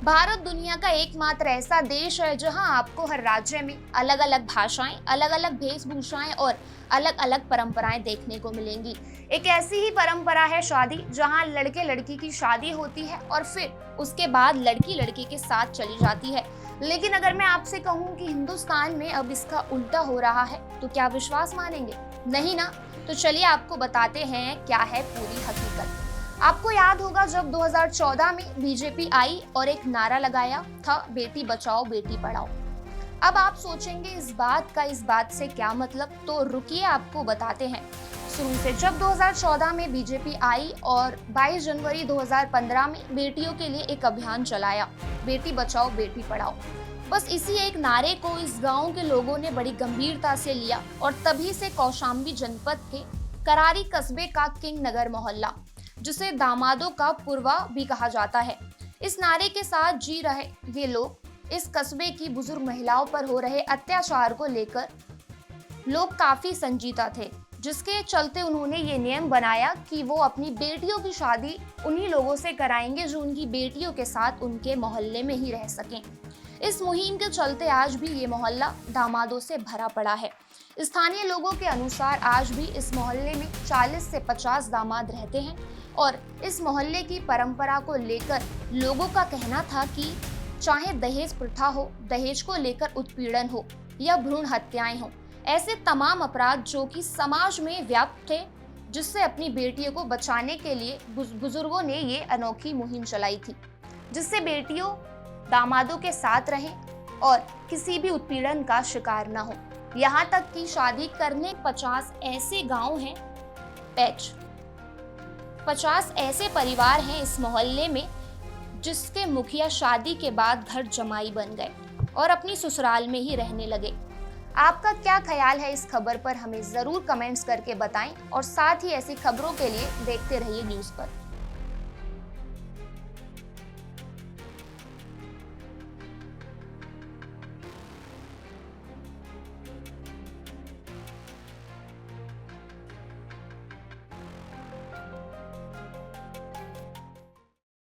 भारत दुनिया का एकमात्र ऐसा देश है जहां आपको हर राज्य में अलग अलग भाषाएं, अलग अलग वेशभूषाएं और अलग अलग परंपराएं देखने को मिलेंगी। एक ऐसी ही परंपरा है शादी, जहां लड़के लड़की की शादी होती है और फिर उसके बाद लड़की लड़के के साथ चली जाती है। लेकिन अगर मैं आपसे कहूं कि हिंदुस्तान में अब इसका उल्टा हो रहा है, तो क्या विश्वास मानेंगे? नहीं ना? तो चलिए आपको बताते हैं क्या है पूरी हकीकत। आपको याद होगा जब 2014 में बीजेपी आई और एक नारा लगाया था, बेटी बचाओ बेटी पढ़ाओ। अब आप सोचेंगे इस बात से क्या मतलब, तो रुकिए आपको बताते हैं शुरू से। जब 2014 में बीजेपी आई और 22 जनवरी 2015 में बेटियों के लिए एक अभियान चलाया, बेटी बचाओ बेटी पढ़ाओ। बस इसी एक नारे को इस गांव के लोगों ने बड़ी गंभीरता से लिया और तभी से कौशाम्बी जनपद के करारी कस्बे का किंग नगर मोहल्ला, जिसे दामादों का पुरवा भी कहा जाता है, इस नारे के साथ जी रहे ये लोग। इस कस्बे की बुजुर्ग महिलाओं पर हो रहे अत्याचार को लेकर लोग काफी संजीदा थे, जिसके चलते उन्होंने ये नियम बनाया कि वो अपनी बेटियों की शादी उन्हीं लोगों से कराएंगे जो उनकी बेटियों के साथ उनके मोहल्ले में ही रह सकें। इस मुहिम के चलते आज भी ये मोहल्ला दामादों से भरा पड़ा है। स्थानीय लोगों के अनुसार आज भी इस मोहल्ले में 40 से 50 दामाद रहते हैं और इस मोहल्ले की परंपरा को लेकर लोगों का कहना था कि चाहे दहेज प्रथा हो, दहेज को लेकर उत्पीड़न हो या भ्रूण हत्याएं हो, ऐसे तमाम अपराध जो कि समाज में व्याप्त थे, जिससे अपनी बेटियों को बचाने के लिए बुजुर्गों ने ये अनोखी मुहिम चलाई थी, जिससे बेटियों दामादों के साथ रहें और किसी भी उत्पीड़न का शिकार न हो। यहाँ तक कि शादी करने 50 ऐसे गांव हैं, 50 ऐसे परिवार हैं इस मोहल्ले में, जिसके मुखिया शादी के बाद घर जमाई बन गए और अपनी ससुराल में ही रहने लगे। आपका क्या ख्याल है इस खबर पर? हमें जरूर कमेंट्स करके बताएं और साथ ही ऐसी खबरों के लिए देखते रहिए न्यूज़ पर।